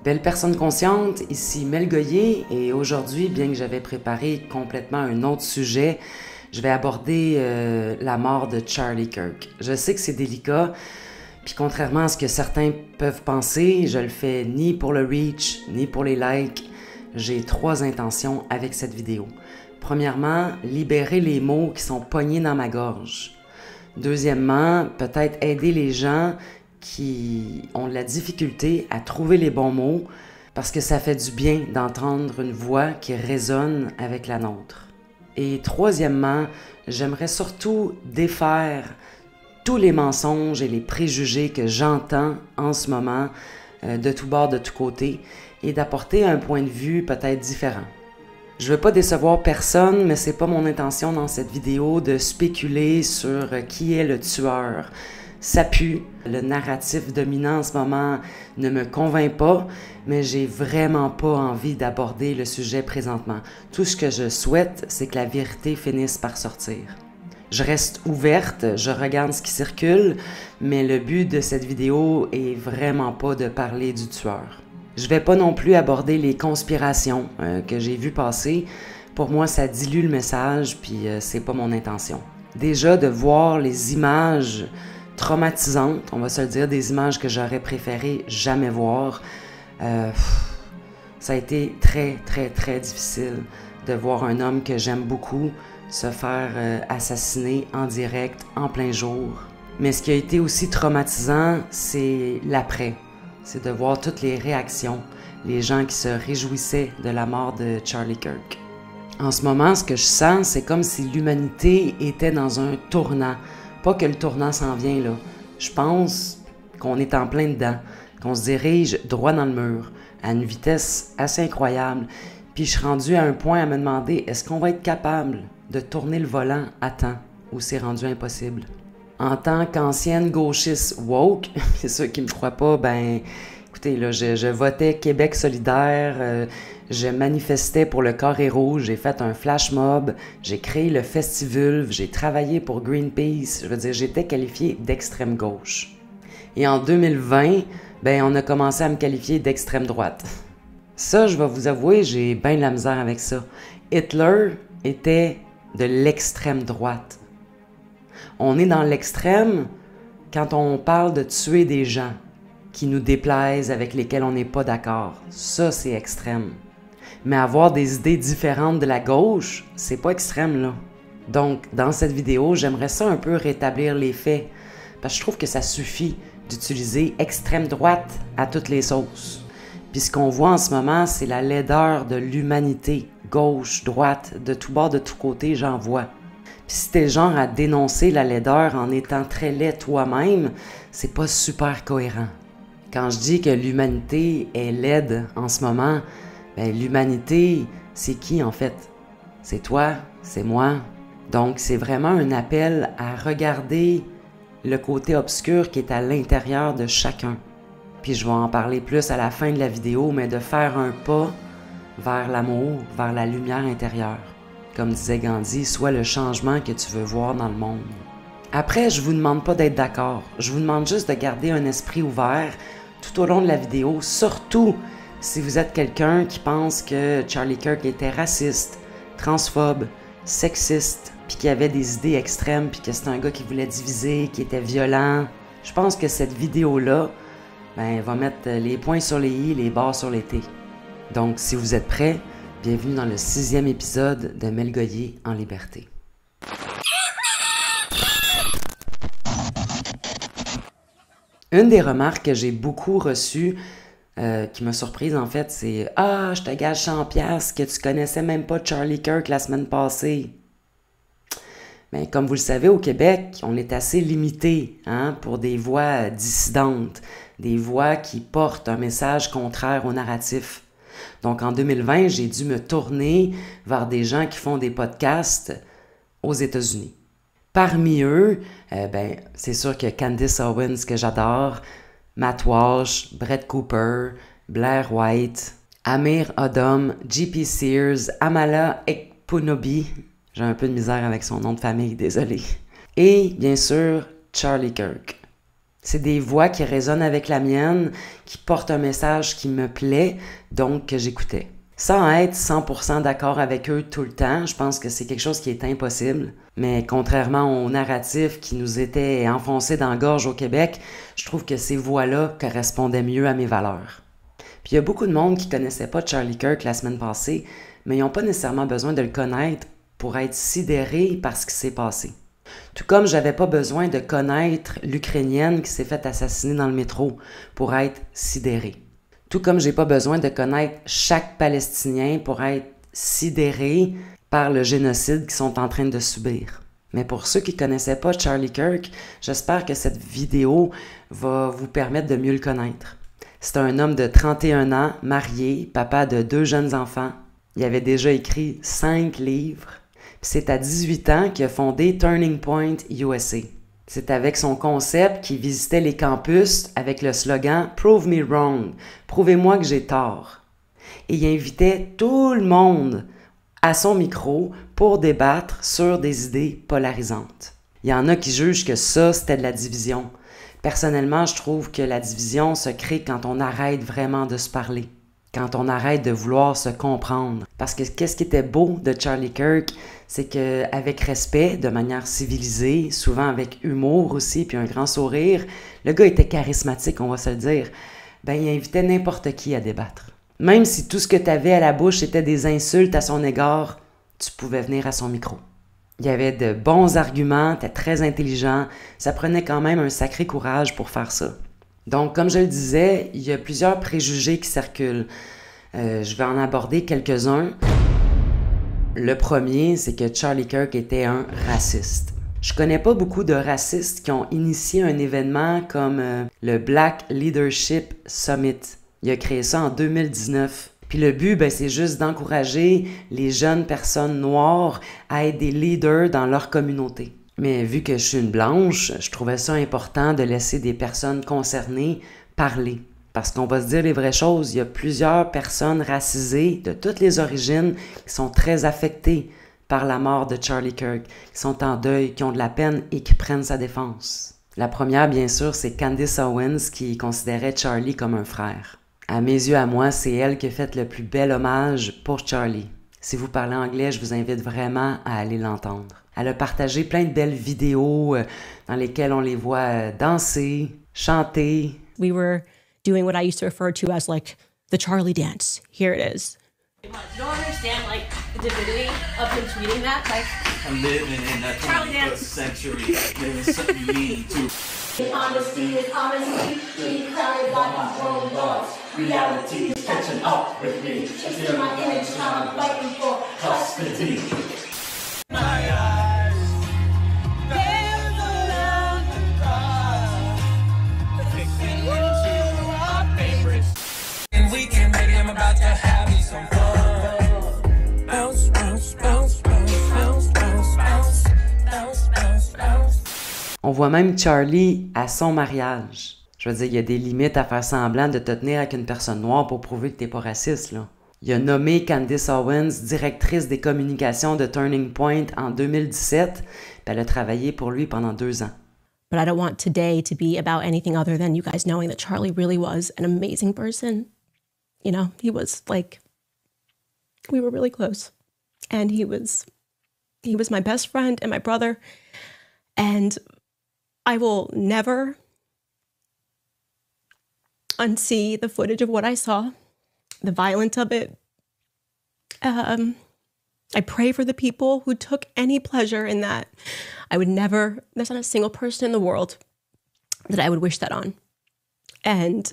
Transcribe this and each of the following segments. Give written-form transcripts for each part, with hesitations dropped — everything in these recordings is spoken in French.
Belle personne consciente, ici Mel Goyer et aujourd'hui, bien que j'avais préparé complètement un autre sujet, je vais aborder la mort de Charlie Kirk. Je sais que c'est délicat, puis contrairement à ce que certains peuvent penser, je le fais ni pour le reach, ni pour les likes. J'ai 3 intentions avec cette vidéo. Premièrement, libérer les mots qui sont pognés dans ma gorge. Deuxièmement, peut-être aider les gens qui ont de la difficulté à trouver les bons mots parce que ça fait du bien d'entendre une voix qui résonne avec la nôtre. Et troisièmement, j'aimerais surtout défaire tous les mensonges et les préjugés que j'entends en ce moment de tous bords, de tous côtés et d'apporter un point de vue peut-être différent. Je veux pas décevoir personne, mais c'est pas mon intention dans cette vidéo de spéculer sur qui est le tueur. Ça pue. Le narratif dominant en ce moment ne me convainc pas, mais j'ai vraiment pas envie d'aborder le sujet présentement. Tout ce que je souhaite, c'est que la vérité finisse par sortir. Je reste ouverte, je regarde ce qui circule, mais le but de cette vidéo est vraiment pas de parler du tueur. Je vais pas non plus aborder les conspirations que j'ai vues passer. Pour moi, ça dilue le message, puis c'est pas mon intention. Déjà, de voir les images traumatisantes, on va se le dire, des images que j'aurais préféré jamais voir. Ça a été très, très, très difficile de voir un homme que j'aime beaucoup se faire assassiner en direct, en plein jour. Mais ce qui a été aussi traumatisant, c'est l'après. C'est de voir toutes les réactions, les gens qui se réjouissaient de la mort de Charlie Kirk. En ce moment, ce que je sens, c'est comme si l'humanité était dans un tournant. Pas que le tournant s'en vient, là. Je pense qu'on est en plein dedans, qu'on se dirige droit dans le mur, à une vitesse assez incroyable. Puis je suis rendu à un point à me demander, est-ce qu'on va être capable de tourner le volant à temps ou c'est rendu impossible? En tant qu'ancienne gauchiste woke, c'est ceux qui me croient pas, ben, écoutez, là, je votais Québec solidaire, je manifestais pour le carré rouge, j'ai fait un flash mob, j'ai créé le Festivulve, j'ai travaillé pour Greenpeace, je veux dire, j'étais qualifiée d'extrême gauche. Et en 2020, ben, on a commencé à me qualifier d'extrême droite. Ça, je vais vous avouer, j'ai bien de la misère avec ça. Hitler était de l'extrême droite. On est dans l'extrême quand on parle de tuer des gens qui nous déplaisent, avec lesquels on n'est pas d'accord. Ça, c'est extrême. Mais avoir des idées différentes de la gauche, c'est pas extrême, là. Donc, dans cette vidéo, j'aimerais ça un peu rétablir les faits, parce que je trouve que ça suffit d'utiliser extrême droite à toutes les sauces. Puis ce qu'on voit en ce moment, c'est la laideur de l'humanité, gauche, droite, de tous bords, de tous côtés, j'en vois. Puis si t'es genre à dénoncer la laideur en étant très laid toi-même, c'est pas super cohérent. Quand je dis que l'humanité est laide en ce moment, ben l'humanité, c'est qui en fait? C'est toi, c'est moi. Donc c'est vraiment un appel à regarder le côté obscur qui est à l'intérieur de chacun. Puis je vais en parler plus à la fin de la vidéo, mais de faire un pas vers l'amour, vers la lumière intérieure. Comme disait Gandhi, sois le changement que tu veux voir dans le monde. Après, je vous demande pas d'être d'accord. Je vous demande juste de garder un esprit ouvert tout au long de la vidéo, surtout si vous êtes quelqu'un qui pense que Charlie Kirk était raciste, transphobe, sexiste, puis qu'il avait des idées extrêmes, puis que c'était un gars qui voulait diviser, qui était violent. Je pense que cette vidéo-là, ben, va mettre les points sur les i, les barres sur les t. Donc, si vous êtes prêts, bienvenue dans le 6e épisode de Mel Goyer en liberté. Une des remarques que j'ai beaucoup reçues, qui m'a surprise en fait, c'est « Ah, je te gage 100$ que tu connaissais même pas Charlie Kirk la semaine passée. » Mais comme vous le savez, au Québec, on est assez limité pour des voix dissidentes, des voix qui portent un message contraire au narratif. Donc en 2020, j'ai dû me tourner vers des gens qui font des podcasts aux États-Unis. Parmi eux, c'est sûr que Candace Owens, que j'adore, Matt Walsh, Brett Cooper, Blair White, Amir Odom, J.P. Sears, Amala Ekpunobi, j'ai un peu de misère avec son nom de famille, désolé. Et bien sûr, Charlie Kirk. C'est des voix qui résonnent avec la mienne, qui portent un message qui me plaît, donc que j'écoutais. Sans être 100% d'accord avec eux tout le temps, je pense que c'est quelque chose qui est impossible. Mais contrairement au narratif qui nous était enfoncé dans la gorge au Québec, je trouve que ces voix-là correspondaient mieux à mes valeurs. Puis il y a beaucoup de monde qui connaissait pas Charlie Kirk la semaine passée, mais ils n'ont pas nécessairement besoin de le connaître pour être sidérés par ce qui s'est passé. Tout comme j'avais pas besoin de connaître l'Ukrainienne qui s'est faite assassiner dans le métro pour être sidérée. Tout comme j'ai pas besoin de connaître chaque Palestinien pour être sidéré par le génocide qu'ils sont en train de subir. Mais pour ceux qui connaissaient pas Charlie Kirk, j'espère que cette vidéo va vous permettre de mieux le connaître. C'est un homme de 31 ans, marié, papa de 2 jeunes enfants. Il avait déjà écrit 5 livres. C'est à 18 ans qu'il a fondé Turning Point USA. C'est avec son concept qu'il visitait les campus avec le slogan « Prove me wrong », « Prouvez-moi que j'ai tort ». Et il invitait tout le monde à son micro pour débattre sur des idées polarisantes. Il y en a qui jugent que ça, c'était de la division. Personnellement, je trouve que la division se crée quand on arrête vraiment de se parler, quand on arrête de vouloir se comprendre. Parce que qu'est-ce qui était beau de Charlie Kirk, c'est qu'avec respect, de manière civilisée, souvent avec humour aussi, puis un grand sourire, le gars était charismatique, on va se le dire. Ben, il invitait n'importe qui à débattre. Même si tout ce que tu avais à la bouche était des insultes à son égard, tu pouvais venir à son micro. Il y avait de bons arguments, était très intelligent, ça prenait quand même un sacré courage pour faire ça. Donc, comme je le disais, il y a plusieurs préjugés qui circulent. Je vais en aborder quelques-uns. Le premier, c'est que Charlie Kirk était un raciste. Je connais pas beaucoup de racistes qui ont initié un événement comme le Black Leadership Summit. Il a créé ça en 2019. Puis le but, c'est juste d'encourager les jeunes personnes noires à être des leaders dans leur communauté. Mais vu que je suis une blanche, je trouvais ça important de laisser des personnes concernées parler. Parce qu'on va se dire les vraies choses, il y a plusieurs personnes racisées de toutes les origines qui sont très affectées par la mort de Charlie Kirk, qui sont en deuil, qui ont de la peine et qui prennent sa défense. La première, bien sûr, c'est Candace Owens qui considérait Charlie comme un frère. À mes yeux, à moi, c'est elle qui a fait le plus bel hommage pour Charlie. Si vous parlez anglais, je vous invite vraiment à aller l'entendre. Elle a partagé plein de belles vidéos dans lesquelles on les voit danser, chanter. We were doing what I used to refer to as like the Charlie dance. Here it is. You don't understand like the divinity of him tweeting that. Like I'm living in that 21st century. There's something you need to. Honesty is honesty. Being carried by my own thoughts. Reality is catching up with me. It's in my image now. I'm fighting for Custody. my eyes. There's a land across. Fixing into our favorites. And we can make him about to have me some fun. Bounce, bounce, bounce, bounce, bounce, bounce, bounce, bounce, bounce, bounce. On voit même Charlie à son mariage. Je veux dire, il y a des limites à faire semblant de te tenir avec une personne noire pour prouver que t'es pas raciste, là. Il a nommé Candace Owens directrice des communications de Turning Point en 2017, puis elle a travaillé pour lui pendant 2 ans. But I don't want today to be about anything other than you guys knowing that Charlie really was an amazing person. You know, he was like, we were really close. And he was my best friend and my brother. And I will never unsee the footage of what I saw, the violence of it. I pray for the people who took any pleasure in that. I would never, there's not a single person in the world that I would wish that on. And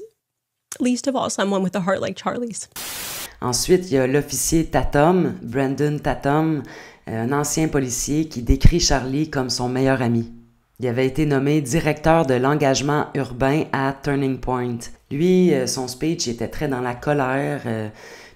least of all, someone with a heart like Charlie's. Ensuite, il y a l'officier Tatum, Brandon Tatum, un ancien policier qui décrit Charlie comme son meilleur ami. Il avait été nommé directeur de l'engagement urbain à Turning Point. Lui, son speech était très dans la colère,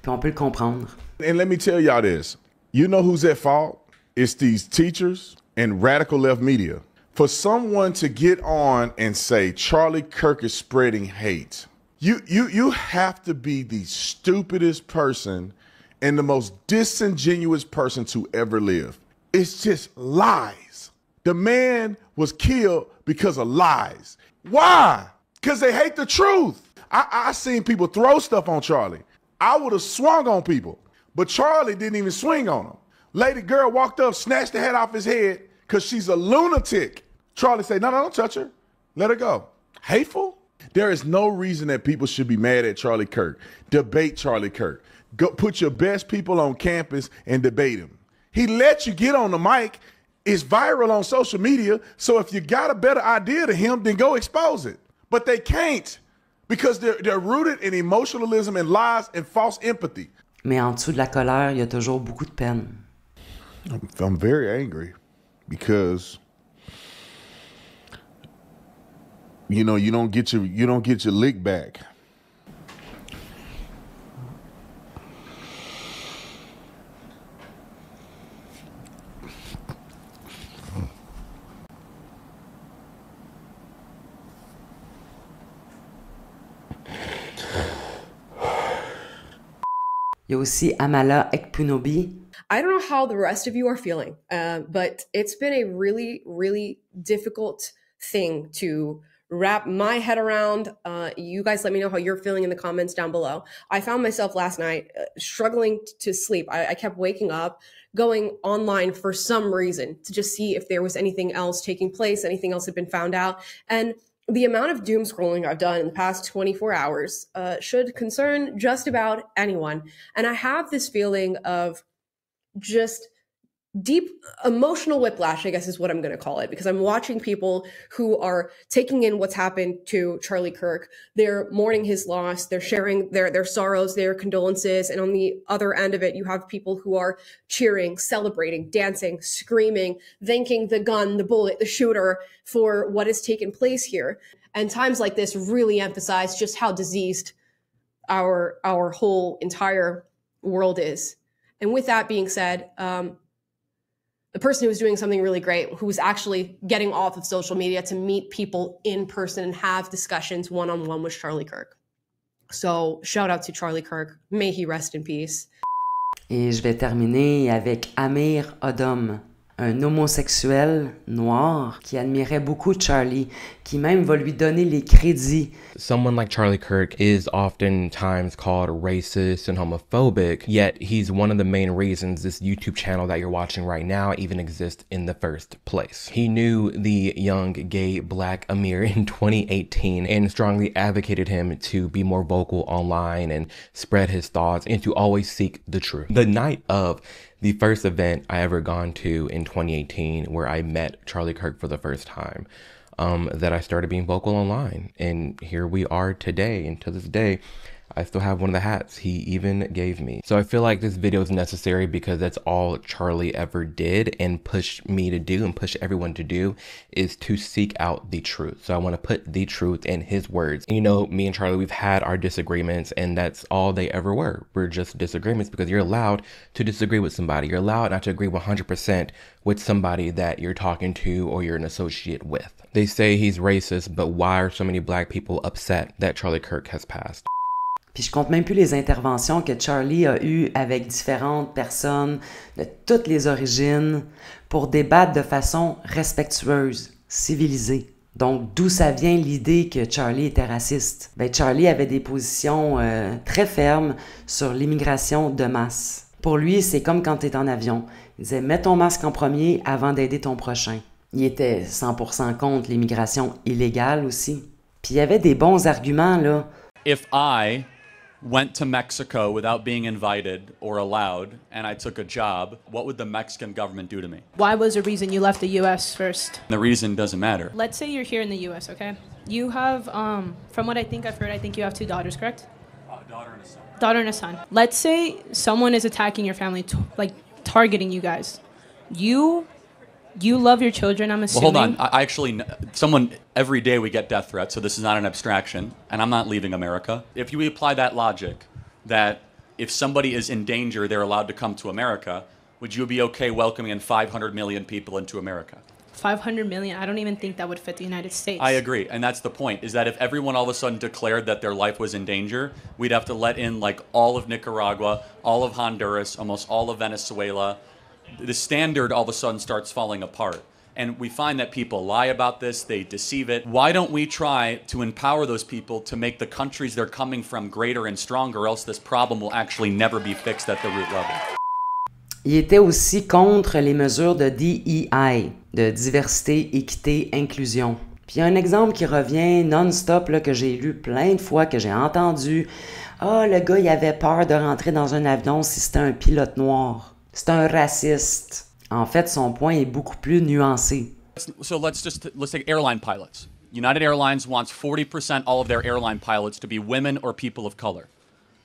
puis on peut le comprendre. And let me tell y'all this. You know who's at fault? It's these teachers and radical left media. For someone to get on and say Charlie Kirk is spreading hate, you have to be the stupidest person and the most disingenuous person to ever live. It's just lies. The man was killed because of lies. Why? Because they hate the truth. I seen people throw stuff on Charlie. I would have swung on people, but Charlie didn't even swing on him. Lady girl walked up, snatched the head off his head because she's a lunatic. Charlie said, no, don't touch her. Let her go. Hateful? There is no reason that people should be mad at Charlie Kirk. Debate Charlie Kirk. Go put your best people on campus and debate him. He let you get on the mic. It's viral on social media. So if you got a better idea to him, then go expose it. But they can't because they're rooted in emotionalism and lies and false empathy. Mais en dessous de la colère, il y a toujours beaucoup de peine. I'm very angry because you don't get your lick back. Il y a aussi Amala Ekpunobi. I don't know how the rest of you are feeling, but it's been a really, really difficult thing to wrap my head around. You guys let me know how you're feeling in the comments down below. I found myself last night struggling to sleep. I kept waking up, going online for some reason to just see if there was anything else taking place, anything else had been found out. And the amount of doom scrolling I've done in the past 24 hours should concern just about anyone. And I have this feeling of just deep emotional whiplash, I guess is what I'm going to call it, because I'm watching people who are taking in what's happened to Charlie Kirk. They're mourning his loss. They're sharing their sorrows, their condolences. And on the other end of it, you have people who are cheering, celebrating, dancing, screaming, thanking the gun, the bullet, the shooter for what has taken place here. And times like this really emphasize just how diseased our whole entire world is. And with that being said, the person who was doing something really great, who was actually getting off of social media to meet people in person and have discussions one-on-one with Charlie Kirk. So shout out to Charlie Kirk. May he rest in peace. Et je vais terminer avec Amir Odom, un homosexuel noir qui admirait beaucoup Charlie, qui même va lui donner les crédits. Someone like Charlie Kirk is oftentimes called racist and homophobic, yet he's one of the main reasons this YouTube channel that you're watching right now even exists in the first place. He knew the young gay black Amir in 2018 and strongly advocated him to be more vocal online and spread his thoughts and to always seek the truth. The night of the first event I ever gone to in 2018 where I met Charlie Kirk for the first time, that I started being vocal online. And here we are today. And to this day, I still have one of the hats he even gave me. So I feel like this video is necessary because that's all Charlie ever did and pushed me to do and push everyone to do is to seek out the truth. So I want to put the truth in his words. You know, me and Charlie, we've had our disagreements and that's all they ever were. We're just disagreements because you're allowed to disagree with somebody. You're allowed not to agree 100% with somebody that you're talking to or you're an associate with. They say he's racist, but why are so many black people upset that Charlie Kirk has passed? Puis je compte même plus les interventions que Charlie a eues avec différentes personnes de toutes les origines pour débattre de façon respectueuse, civilisée. Donc, d'où ça vient l'idée que Charlie était raciste? Ben, Charlie avait des positions très fermes sur l'immigration de masse. Pour lui, c'est comme quand tu es en avion. Il disait « Mets ton masque en premier avant d'aider ton prochain ». Il était 100% contre l'immigration illégale aussi. Puis il y avait des bons arguments, là. If I went to Mexico without being invited or allowed, and I took a job, what would the Mexican government do to me? Why was the reason you left the U.S. first? The reason doesn't matter. Let's say you're here in the U.S., okay? You have, from what I think I've heard, I think you have 2 daughters, correct? Daughter and a son. Daughter and a son. Let's say someone is attacking your family, like targeting you guys. You love your children, I'm assuming. Well, hold on. I actually, someone, every day we get death threats, so this is not an abstraction, and I'm not leaving America. If you apply that logic, that if somebody is in danger, they're allowed to come to America, would you be okay welcoming in 500 million people into America? 500 million? I don't even think that would fit the United States. I agree, and that's the point, is that if everyone all of a sudden declared that their life was in danger, we'd have to let in like all of Nicaragua, all of Honduras, almost all of Venezuela. The standard all of a sudden starts falling apart. And we find that people lie about this, they deceive it. Why don't we try to empower those people to make the countries they're coming from greater and stronger, or else this problem will actually never be fixed at the root level. Il était aussi contre les mesures de DEI, de diversité, équité, inclusion. Puis il y a un exemple qui revient non-stop là, que j'ai lu plein de fois, que j'ai entendu. Ah, le gars, il avait peur de rentrer dans un avion si c'était un pilote noir. C'est un raciste. En fait, son point est beaucoup plus nuancé. So let's take airline pilots. United Airlines wants 40% all of their airline pilots to be women or people of color.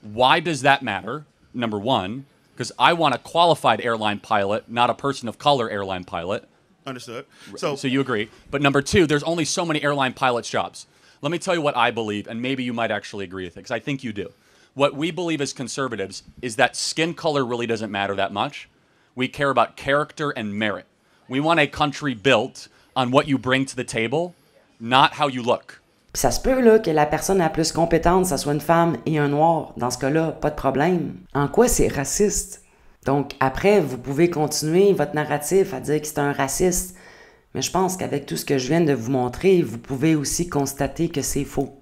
Why does that matter? Number one, because I want a qualified airline pilot, not a person of color airline pilot. Understood. So you agree. But number two, there's only so many airline pilots jobs. Let me tell you what I believe, and maybe you might actually agree with it, because I think you do. What we believe as conservatives is that skin color really doesn't matter that much. We care about character and merit. We want a country built on what you bring to the table, not how you look. Puis ça se peut là, que la personne la plus compétente, ça soit une femme et un noir. Dans ce cas-là, pas de problème. En quoi c'est raciste? Donc après, vous pouvez continuer votre narratif à dire que c'est un raciste. Mais je pense qu'avec tout ce que je viens de vous montrer, vous pouvez aussi constater que c'est faux.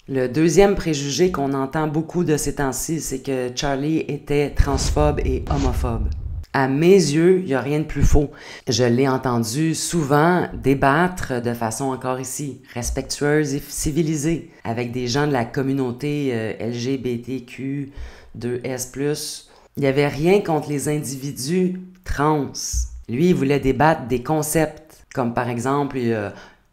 Le deuxième préjugé qu'on entend beaucoup de ces temps-ci, c'est que Charlie était transphobe et homophobe. À mes yeux, il n'y a rien de plus faux. Je l'ai entendu souvent débattre de façon encore ici respectueuse et civilisée avec des gens de la communauté LGBTQ2S+. Il n'y avait rien contre les individus trans. Lui, il voulait débattre des concepts, comme par exemple,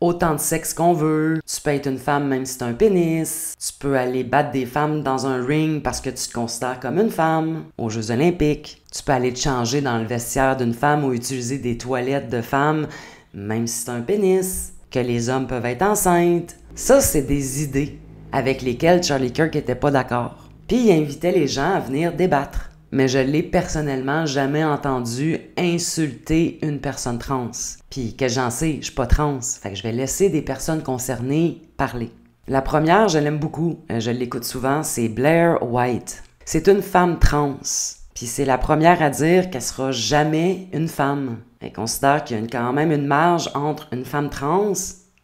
autant de sexe qu'on veut, tu peux être une femme même si c'est un pénis, tu peux aller battre des femmes dans un ring parce que tu te considères comme une femme, aux Jeux Olympiques, tu peux aller te changer dans le vestiaire d'une femme ou utiliser des toilettes de femmes même si c'est un pénis, que les hommes peuvent être enceintes. Ça, c'est des idées avec lesquelles Charlie Kirk était pas d'accord. Puis il invitait les gens à venir débattre. Mais je l'ai personnellement jamais entendu insulter une personne trans. Puis que j'en sais, je suis pas trans, fait que je vais laisser des personnes concernées parler. La première, je l'aime beaucoup, je l'écoute souvent, c'est Blair White. C'est une femme trans, puis c'est la première à dire qu'elle sera jamais une femme. Elle considère qu'il y a quand même une marge entre une femme trans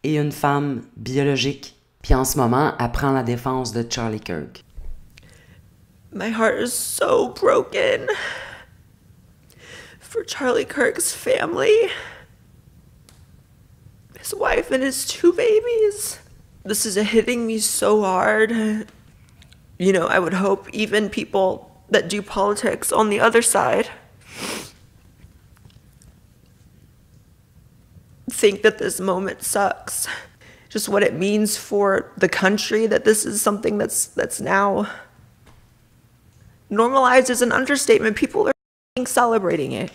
et une femme biologique. Puis en ce moment, elle prend la défense de Charlie Kirk. My heart is so broken for Charlie Kirk's family, his wife and his 2 babies. This is hitting me so hard. You know, I would hope even people that do politics on the other side think that this moment sucks. Just what it means for the country that this is something that's now normalized is an understatement. People are celebrating it.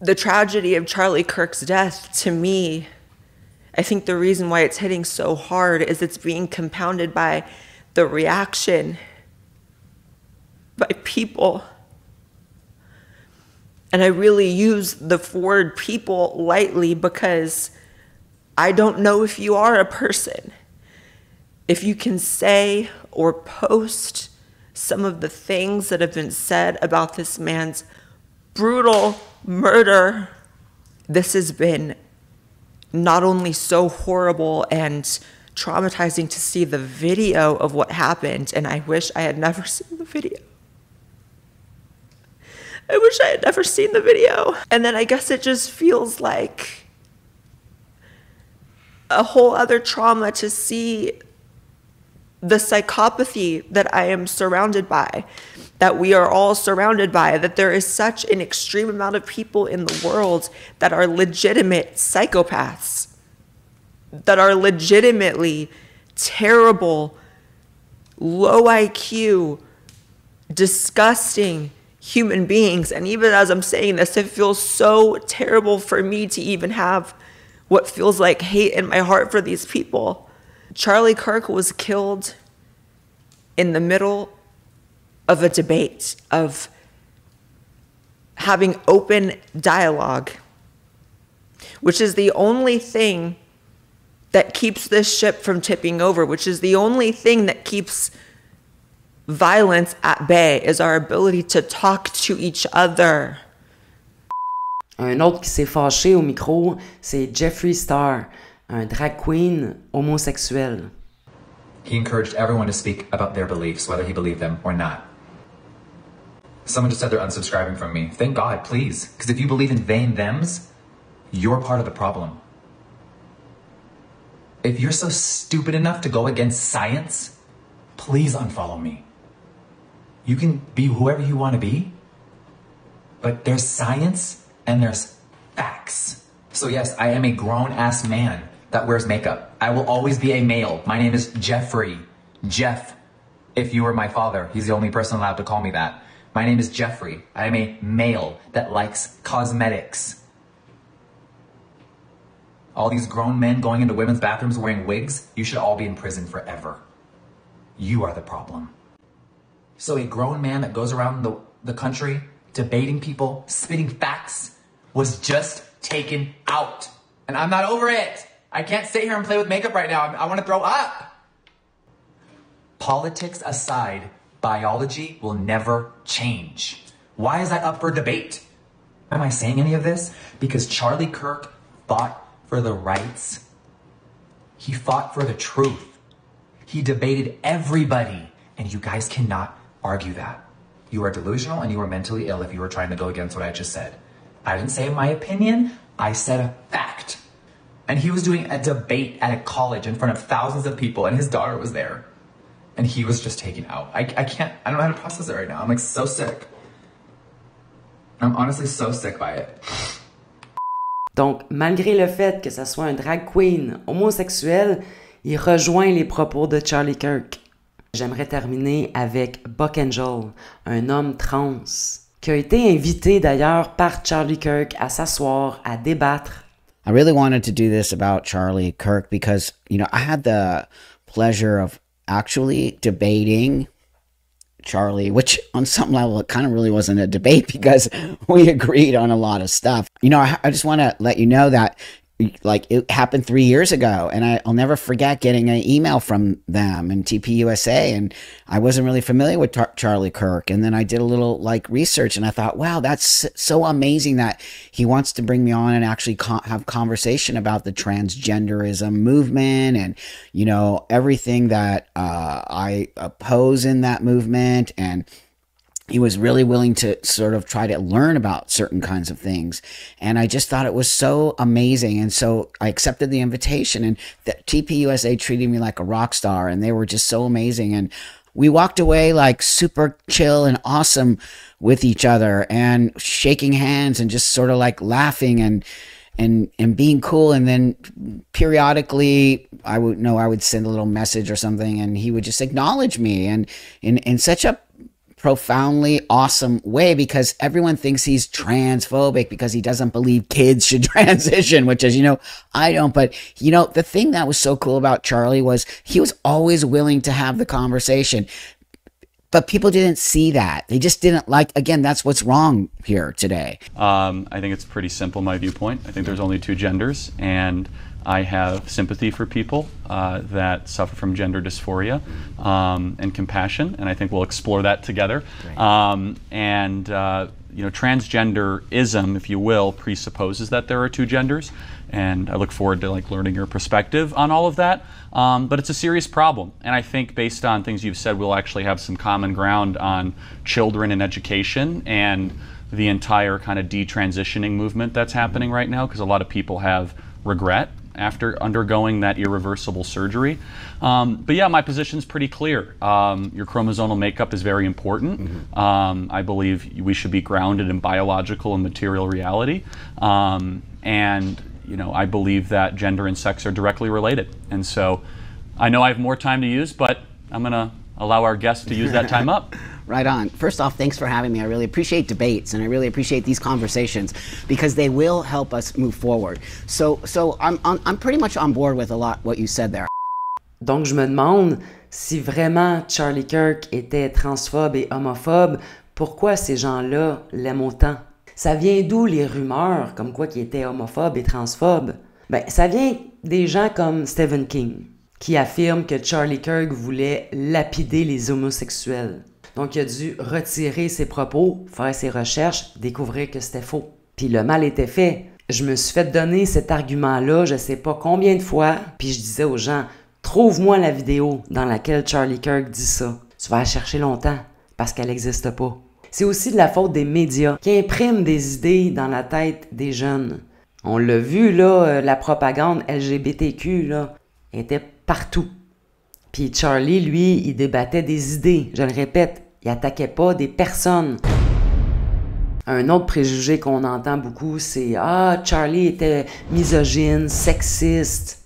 The tragedy of Charlie Kirk's death, to me, I think the reason why it's hitting so hard is it's being compounded by the reaction by people. And I really use the word people lightly because I don't know if you are a person. If you can say or post some of the things that have been said about this man's brutal murder, this has been not only so horrible and traumatizing to see the video of what happened, and I wish I had never seen the video. I wish I had never seen the video. And then I guess it just feels like a whole other trauma to see the psychopathy that I am surrounded by, that we are all surrounded by, that there is such an extreme amount of people in the world that are legitimate psychopaths, that are legitimately terrible, low IQ, disgusting human beings. And even as I'm saying this, it feels so terrible for me to even have what feels like hate in my heart for these people. Charlie Kirk was killed in the middle of a debate, of having open dialogue, which is the only thing that keeps this ship from tipping over, which is the only thing that keeps violence at bay, is our ability to talk to each other. Un autre qui s'est fâché au micro, c'est Jeffree Star, un drag queen homosexuel. He encouraged everyone to speak about their beliefs, whether he believed them or not. Someone just said they're unsubscribing from me. Thank God, please. Because if you believe in they and thems, you're part of the problem. If you're so stupid enough to go against science, please unfollow me. You can be whoever you want to be, but there's science and there's facts. So yes, I am a grown-ass man that wears makeup. I will always be a male. My name is Jeffrey. Jeff, if you were my father, he's the only person allowed to call me that. My name is Jeffrey. I am a male that likes cosmetics. All these grown men going into women's bathrooms wearing wigs, you should all be in prison forever. You are the problem. So a grown man that goes around the country debating people, spitting facts, was just taken out. And I'm not over it. I can't sit here and play with makeup right now. I want to throw up. Politics aside, biology will never change. Why is that up for debate? Am I saying any of this? Because Charlie Kirk fought for the rights. He fought for the truth. He debated everybody. And you guys cannot argue that. You are delusional and you are mentally ill if you are trying to go against what I just said. I didn't say my opinion. I said a fact. And he was doing a debate at a college in front of thousands of people and his daughter was there. And he was just taken out. I don't know how to process it right now. I'm like so sick. I'm honestly so sick by it. Donc, malgré le fait que ça soit un drag queen homosexuel, il rejoint les propos de Charlie Kirk. J'aimerais terminer avec Buck Angel, un homme trans, qui a été invité d'ailleurs par Charlie Kirk à s'asseoir, à débattre. I really wanted to do this about Charlie Kirk because, I had the pleasure of actually debating Charlie, which on some level it kind of really wasn't a debate because we agreed on a lot of stuff. I just want to let you know that it happened 3 years ago, and I'll never forget getting an email from them and TPUSA, and I wasn't really familiar with Charlie Kirk, and then I did a little research, and I thought, wow, that's so amazing that he wants to bring me on and actually have conversation about the transgenderism movement and everything that I oppose in that movement. And he was really willing to sort of try to learn about certain kinds of things. And I just thought it was so amazing. And so I accepted the invitation, and the TPUSA treated me like a rock star, and they were just so amazing. And we walked away super chill and awesome with each other and shaking hands and just sort of laughing and being cool. And then periodically I would send a little message or something, and he would just acknowledge me, and in such a profoundly awesome way, because everyone thinks he's transphobic because he doesn't believe kids should transition, which is, I don't. But, the thing that was so cool about Charlie was he was always willing to have the conversation. But people didn't see that. They just didn't again, that's what's wrong here today. I think it's pretty simple, my viewpoint. I think there's only two genders, and I have sympathy for people that suffer from gender dysphoria and compassion, and I think we'll explore that together. Transgenderism, if you will, presupposes that there are two genders, and I look forward to learning your perspective on all of that. But it's a serious problem, and I think based on things you've said, we'll actually have some common ground on children and education and the entire kind of detransitioning movement that's happening right now, because a lot of people have regret after undergoing that irreversible surgery. But yeah, my position's pretty clear. Your chromosomal makeup is very important. Mm-hmm. I believe we should be grounded in biological and material reality. I believe that gender and sex are directly related. And so I know I have more time to use, but I'm gonna allow our guests to use that time up. Right on. First off, thanks for having me. I really appreciate debates, and I really appreciate these conversations because they will help us move forward. So I'm pretty much on board with a lot what you said there. Donc je me demande si vraiment Charlie Kirk était transphobe et homophobe, pourquoi ces gens-là l'aiment autant? Ça vient d'où les rumeurs comme quoi qu'il était homophobe et transphobe? Ça vient des gens comme Stephen King, qui affirme que Charlie Kirk voulait lapider les homosexuels. Donc, il a dû retirer ses propos, faire ses recherches, découvrir que c'était faux. Puis le mal était fait. Je me suis fait donner cet argument-là, je sais pas combien de fois, puis je disais aux gens, trouve-moi la vidéo dans laquelle Charlie Kirk dit ça. Tu vas la chercher longtemps, parce qu'elle n'existe pas. C'est aussi de la faute des médias qui impriment des idées dans la tête des jeunes. On l'a vu, là, la propagande LGBTQ, là, était partout. Puis Charlie, lui, il débattait des idées. Je le répète, il attaquait pas des personnes. Un autre préjugé qu'on entend beaucoup, c'est « Ah, Charlie était misogyne, sexiste. »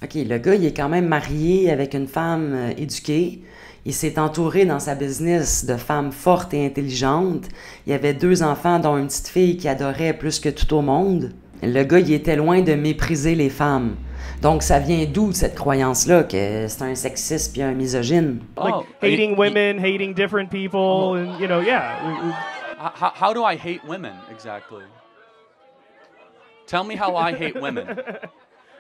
OK, le gars, il est quand même marié avec une femme éduquée. Il s'est entouré dans sa business de femmes fortes et intelligentes. Il avait 2 enfants, dont une petite fille qu'il adorait plus que tout au monde. Le gars, il était loin de mépriser les femmes. Donc, ça vient d'où, cette croyance-là, que c'est un sexiste puis un misogyne? Like hating women, hating different people, and, you know, yeah. How do I hate women, exactly? Tell me how I hate women.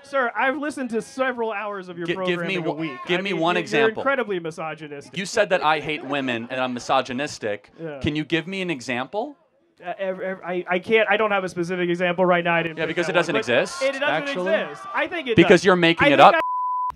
Sir, I've listened to several hours of your programming a week. Give me one example. You're incredibly misogynistic. You said that I hate women and I'm misogynistic. Yeah. Can you give me an example? I can't. I don't have a specific example right now. Yeah, because it doesn't exist. It doesn't actually. exist. I think it because does. you're making it up.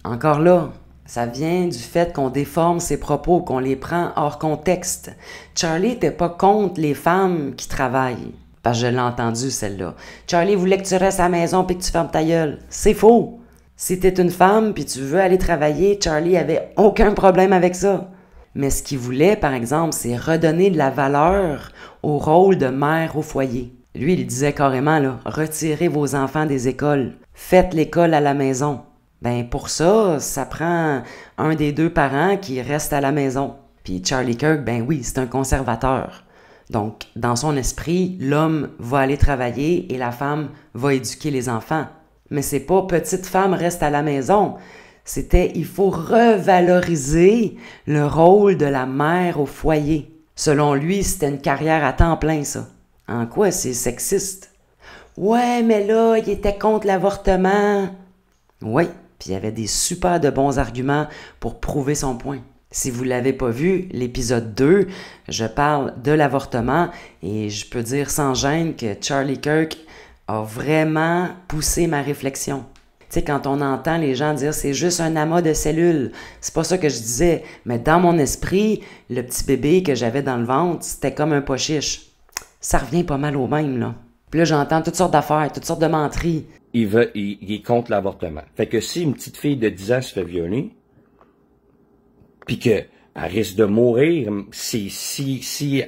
Encore là, ça vient du fait qu'on déforme ses propos, qu'on les prend hors contexte. Charlie n'était pas contre les femmes qui travaillent. Parce que je l'ai entendu, celle-là. Charlie voulait que tu restes à la maison puis que tu fermes ta gueule. C'est faux. Si t'es une femme puis tu veux aller travailler, Charlie avait aucun problème avec ça. Mais ce qu'il voulait, par exemple, c'est redonner de la valeur au rôle de mère au foyer. Lui, il disait carrément, là, retirez vos enfants des écoles. Faites l'école à la maison. Ben, pour ça, ça prend un des 2 parents qui reste à la maison. Puis Charlie Kirk, ben oui, c'est un conservateur. Donc, dans son esprit, l'homme va aller travailler et la femme va éduquer les enfants. Mais c'est pas petite femme reste à la maison. C'était il faut revaloriser le rôle de la mère au foyer. Selon lui, c'était une carrière à temps plein, ça. En quoi c'est sexiste? Ouais, mais là, il était contre l'avortement. Oui, puis il y avait des super de bons arguments pour prouver son point. Si vous ne l'avez pas vu, l'épisode 2, je parle de l'avortement et je peux dire sans gêne que Charlie Kirk a vraiment poussé ma réflexion. Tu sais, quand on entend les gens dire c'est juste un amas de cellules, c'est pas ça que je disais, mais dans mon esprit, le petit bébé que j'avais dans le ventre, c'était comme un pot chiche. Ça revient pas mal au même, là. Puis là, j'entends toutes sortes d'affaires, toutes sortes de menteries. Il est contre l'avortement. Fait que si une petite fille de 10 ans se fait violer, puis qu'elle risque de mourir si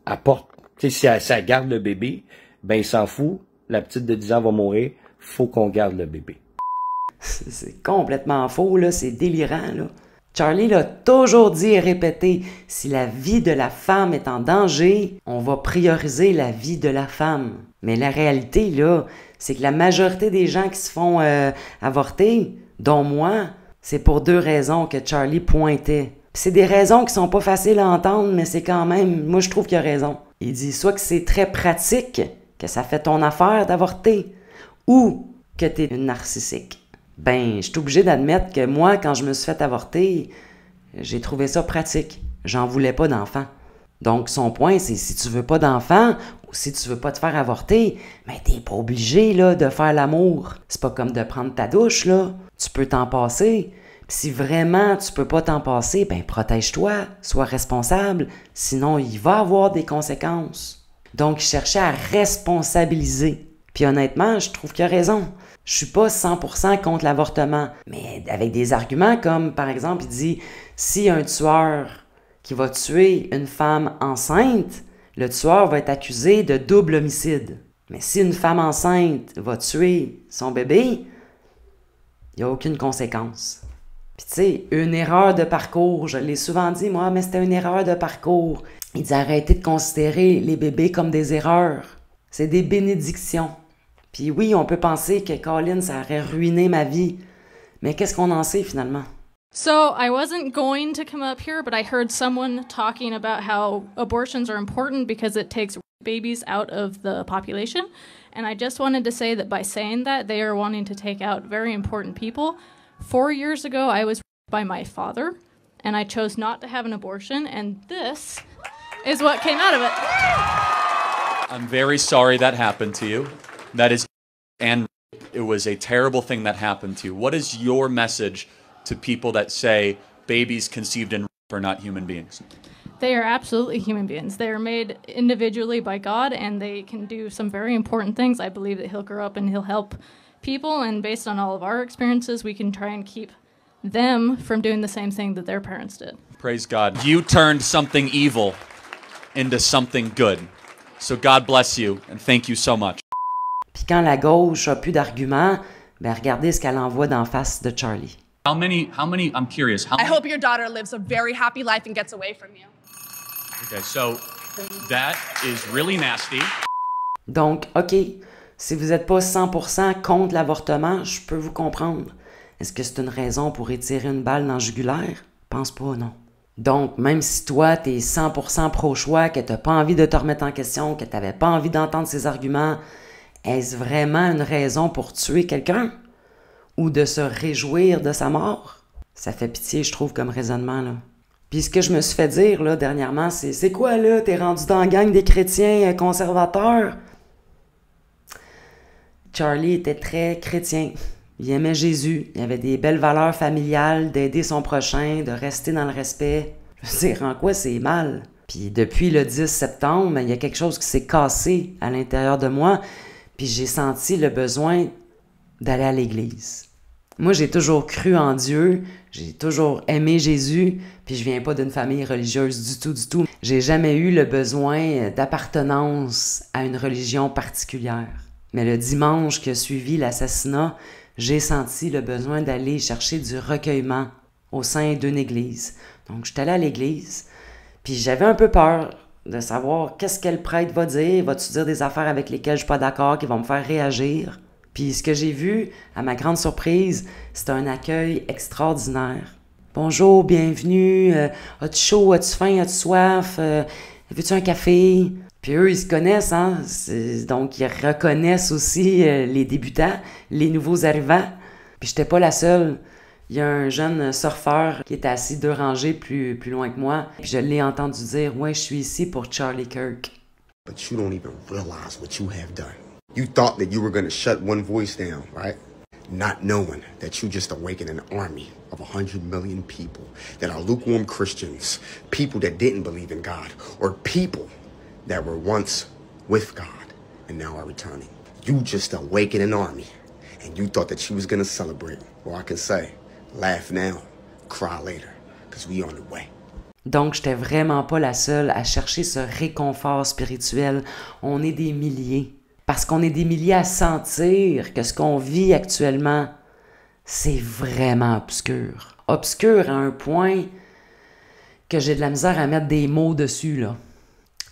elle porte, tu sais, si elle garde le bébé, ben il s'en fout, la petite de 10 ans va mourir, faut qu'on garde le bébé. C'est complètement faux, là, c'est délirant, là. Charlie l'a toujours dit et répété, si la vie de la femme est en danger, on va prioriser la vie de la femme. Mais la réalité, là, c'est que la majorité des gens qui se font avorter, dont moi, c'est pour 2 raisons que Charlie pointait. C'est des raisons qui sont pas faciles à entendre, mais c'est quand même, moi je trouve qu'il a raison. Il dit soit que c'est très pratique, que ça fait ton affaire d'avorter, ou que t'es une narcissique. Ben, je suis obligé d'admettre que moi, quand je me suis fait avorter, j'ai trouvé ça pratique. J'en voulais pas d'enfant. Donc, son point, c'est si tu veux pas d'enfant, ou si tu veux pas te faire avorter, ben t'es pas obligé, là, de faire l'amour. C'est pas comme de prendre ta douche, là. Tu peux t'en passer. Puis si vraiment tu peux pas t'en passer, ben protège-toi, sois responsable, sinon il va avoir des conséquences. Donc, il cherchait à responsabiliser. Puis honnêtement, je trouve qu'il a raison. Je suis pas 100% contre l'avortement, mais avec des arguments comme, par exemple, il dit, si un tueur qui va tuer une femme enceinte, le tueur va être accusé de double homicide. Mais si une femme enceinte va tuer son bébé, il n'y a aucune conséquence. Puis tu sais, une erreur de parcours, je l'ai souvent dit, moi, mais c'était une erreur de parcours. Il dit, arrêtez de considérer les bébés comme des erreurs. C'est des bénédictions. Puis oui, on peut penser que Colin, ça aurait ruiné ma vie. Mais qu'est-ce qu'on en sait finalement? So I wasn't going to come up here, but I heard someone talking about how abortions are important because it takes babies out of the population. And I just wanted to say that by saying that, they are wanting to take out very important people. 4 years ago, I was raped by my father, and I chose not to have an abortion, and this is what came out of it. I'm very sorry that happened to you. That is, and it was a terrible thing that happened to you. What is your message to people that say babies conceived in are not human beings? They are absolutely human beings. They are made individually by God, and they can do some very important things. I believe that he'll grow up and he'll help people, and based on all of our experiences, we can try and keep them from doing the same thing that their parents did. Praise God. You turned something evil into something good. So God bless you, and thank you so much. Puis quand la gauche a plus d'arguments, ben regardez ce qu'elle envoie d'en face de Charlie. How many, I'm curious. I hope your daughter lives a very happy life and gets away from you. Okay, so that is really nasty. Donc, OK, si vous n'êtes pas 100% contre l'avortement, je peux vous comprendre. Est-ce que c'est une raison pour étirer une balle dans le jugulaire? Pense pas, non. Donc, même si toi, t'es 100% pro-choix, que t'as pas envie de te remettre en question, que t'avais pas envie d'entendre ses arguments, est-ce vraiment une raison pour tuer quelqu'un? Ou de se réjouir de sa mort? Ça fait pitié, je trouve, comme raisonnement, là. Puis ce que je me suis fait dire, là, dernièrement, c'est quoi, là? T'es rendu dans la gang des chrétiens conservateurs? Charlie était très chrétien. Il aimait Jésus. Il avait des belles valeurs familiales, d'aider son prochain, de rester dans le respect. Je veux dire, en quoi c'est mal? Puis depuis le 10 septembre, il y a quelque chose qui s'est cassé à l'intérieur de moi, puis j'ai senti le besoin d'aller à l'église. Moi, j'ai toujours cru en Dieu, j'ai toujours aimé Jésus, puis je viens pas d'une famille religieuse du tout. J'ai jamais eu le besoin d'appartenance à une religion particulière. Mais le dimanche qui a suivi l'assassinat, j'ai senti le besoin d'aller chercher du recueillement au sein d'une église. Donc, je suis allé à l'église, puis j'avais un peu peur de savoir qu'est-ce que le prêtre va dire. Va-tu dire des affaires avec lesquelles je suis pas d'accord, qui vont me faire réagir? Puis ce que j'ai vu, à ma grande surprise, c'est un accueil extraordinaire. Bonjour, bienvenue, as-tu chaud, as-tu faim, as-tu soif, veux-tu un café? Puis eux, ils se connaissent, hein? Donc ils reconnaissent aussi les débutants, les nouveaux arrivants. Puis j'étais pas la seule. Il y a un jeune surfeur qui était assis 2 rangées plus loin que moi. Puis je l'ai entendu dire, ouais, je suis ici pour Charlie Kirk. But you don't even realize what you have done. You thought that you were going to shut one voice down, right? Not knowing that you just awakened an army of 100 million people that are lukewarm Christians, people that didn't believe in God, or people that were once with God and now are returning. You just awakened an army, and you thought that she was going to celebrate. Well, I can say, laugh now, cry later, because we on the way. Donc, j'étais vraiment pas la seule à chercher ce réconfort spirituel. On est des milliers. Parce qu'on est des milliers à sentir que ce qu'on vit actuellement, c'est vraiment obscur. Obscur à un point que j'ai de la misère à mettre des mots dessus, là.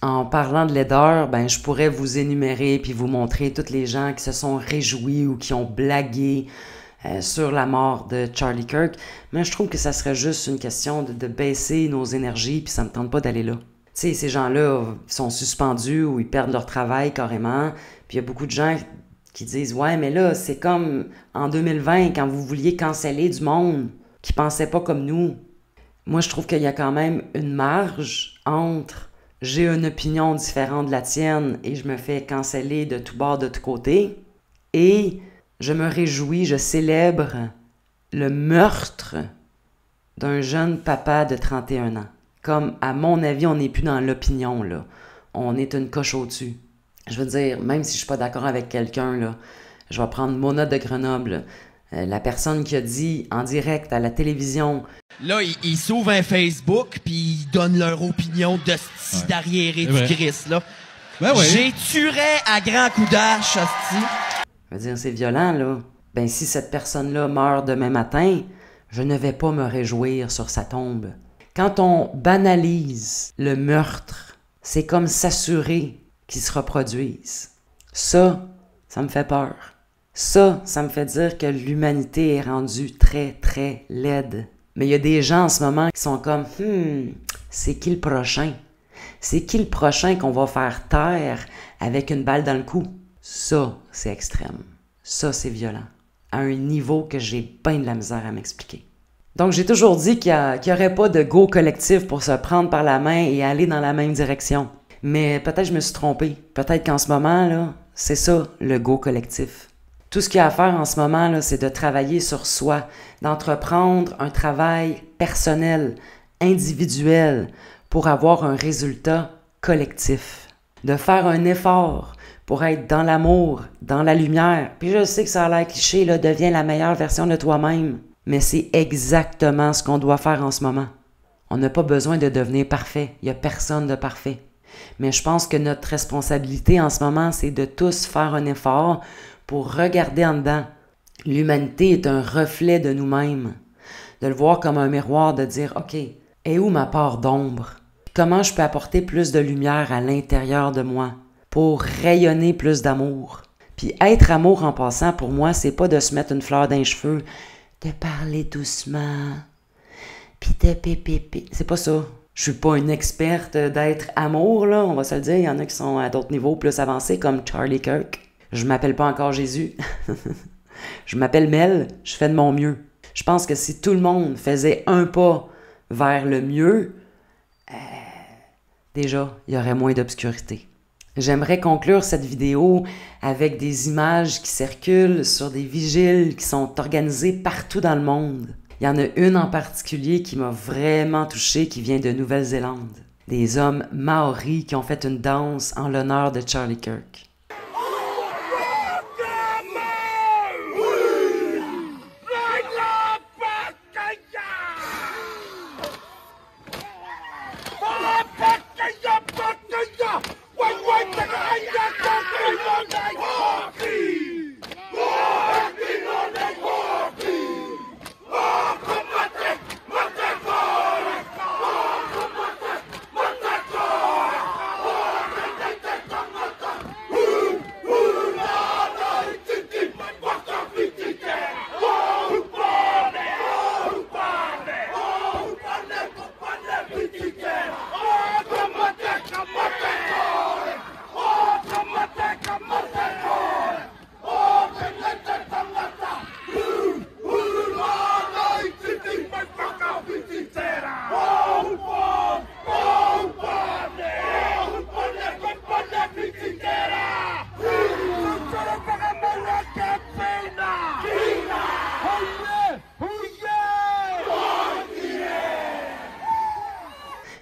En parlant de laideur, ben, je pourrais vous énumérer puis vous montrer toutes les gens qui se sont réjouis ou qui ont blagué sur la mort de Charlie Kirk, mais je trouve que ça serait juste une question de baisser nos énergies puis ça me tente pas d'aller là. Tu sais, ces gens-là sont suspendus ou ils perdent leur travail carrément. Puis il y a beaucoup de gens qui disent « Ouais, mais là, c'est comme en 2020 quand vous vouliez canceller du monde qui pensait pas comme nous. » Moi, je trouve qu'il y a quand même une marge entre « J'ai une opinion différente de la tienne et je me fais canceller de tout bord, de tout côté. » Et je me réjouis, je célèbre le meurtre d'un jeune papa de 31 ans. Comme, à mon avis, on n'est plus dans l'opinion, là. On est une coche au-dessus. Je veux dire, même si je suis pas d'accord avec quelqu'un, là, je vais prendre Mona de Grenoble, la personne qui a dit en direct à la télévision... Là, ils s'ouvrent un Facebook, puis ils donnent leur opinion de style d'arriéré du Christ, là. Ben ouais. J'ai tuerais à grands coups d'âge, hostie. Je veux dire, c'est violent, là. Ben, si cette personne-là meurt demain matin, je ne vais pas me réjouir sur sa tombe. Quand on banalise le meurtre, c'est comme s'assurer qu'il se reproduise. Ça me fait peur. Ça me fait dire que l'humanité est rendue très, très laide. Mais il y a des gens en ce moment qui sont comme « c'est qui le prochain? C'est qui le prochain qu'on va faire taire avec une balle dans le cou? » Ça, c'est extrême. Ça, c'est violent. À un niveau que j'ai bien de la misère à m'expliquer. Donc, j'ai toujours dit qu'il n'y aurait pas de go collectif pour se prendre par la main et aller dans la même direction. Mais peut-être je me suis trompée. Peut-être qu'en ce moment, là, c'est ça, le go collectif. Tout ce qu'il y a à faire en ce moment, là, c'est de travailler sur soi, d'entreprendre un travail personnel, individuel, pour avoir un résultat collectif. De faire un effort pour être dans l'amour, dans la lumière. Puis je sais que ça a l'air cliché, là, deviens la meilleure version de toi-même. Mais c'est exactement ce qu'on doit faire en ce moment. On n'a pas besoin de devenir parfait. Il n'y a personne de parfait. Mais je pense que notre responsabilité en ce moment, c'est de tous faire un effort pour regarder en dedans. L'humanité est un reflet de nous-mêmes. De le voir comme un miroir, de dire « OK, est où ma part d'ombre? Comment je peux apporter plus de lumière à l'intérieur de moi pour rayonner plus d'amour? » Puis être amour en passant, pour moi, c'est pas de se mettre une fleur dans les cheveux, de parler doucement, puis de pépépé. C'est pas ça. Je suis pas une experte d'être amour, là, on va se le dire. Il y en a qui sont à d'autres niveaux plus avancés, comme Charlie Kirk. Je m'appelle pas encore Jésus. Je m'appelle Mel, je fais de mon mieux. Je pense que si tout le monde faisait un pas vers le mieux, déjà, il y aurait moins d'obscurité. J'aimerais conclure cette vidéo avec des images qui circulent sur des vigiles qui sont organisées partout dans le monde. Il y en a une en particulier qui m'a vraiment touchée, qui vient de Nouvelle-Zélande. Des hommes maoris qui ont fait une danse en l'honneur de Charlie Kirk.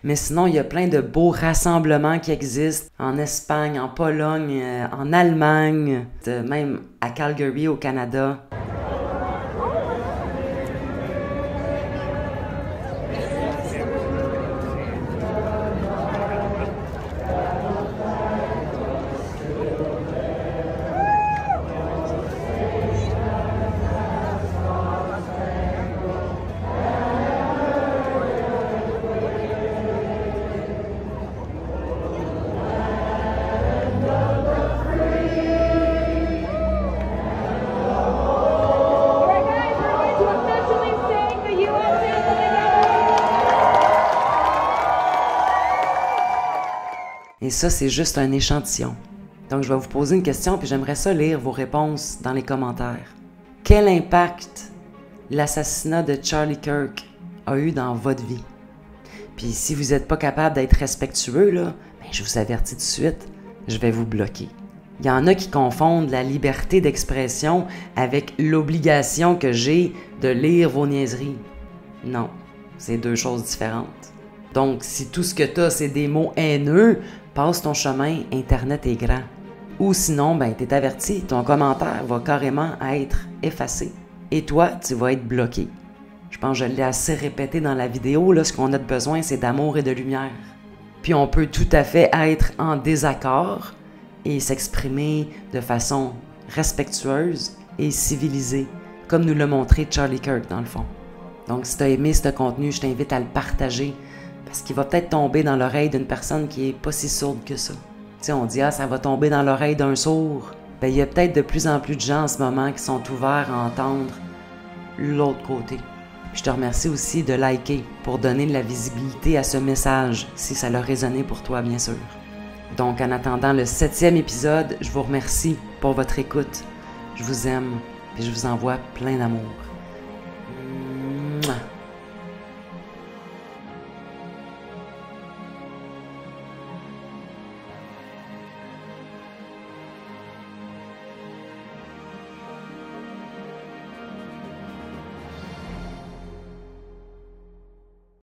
Mais sinon, il y a plein de beaux rassemblements qui existent en Espagne, en Pologne, en Allemagne, même à Calgary, au Canada. Et ça, c'est juste un échantillon. Donc, je vais vous poser une question, puis j'aimerais ça lire vos réponses dans les commentaires. Quel impact l'assassinat de Charlie Kirk a eu dans votre vie? Puis si vous n'êtes pas capable d'être respectueux, là, ben, je vous avertis tout de suite, je vais vous bloquer. Il y en a qui confondent la liberté d'expression avec l'obligation que j'ai de lire vos niaiseries. Non, c'est deux choses différentes. Donc, si tout ce que tu as, c'est des mots haineux, passe ton chemin, Internet est grand. Ou sinon, ben, t'es averti, ton commentaire va carrément être effacé. Et toi, tu vas être bloqué. Je pense que je l'ai assez répété dans la vidéo, là, ce qu'on a de besoin, c'est d'amour et de lumière. Puis on peut tout à fait être en désaccord et s'exprimer de façon respectueuse et civilisée, comme nous l'a montré Charlie Kirk dans le fond. Donc si tu as aimé ce contenu, je t'invite à le partager, parce qu'il va peut-être tomber dans l'oreille d'une personne qui est pas si sourde que ça. Tu sais, on dit « Ah, ça va tomber dans l'oreille d'un sourd ». Ben, il y a peut-être de plus en plus de gens en ce moment qui sont ouverts à entendre l'autre côté. Puis je te remercie aussi de liker pour donner de la visibilité à ce message, si ça l'a résonné pour toi, bien sûr. Donc, en attendant le 7e épisode, je vous remercie pour votre écoute. Je vous aime et je vous envoie plein d'amour.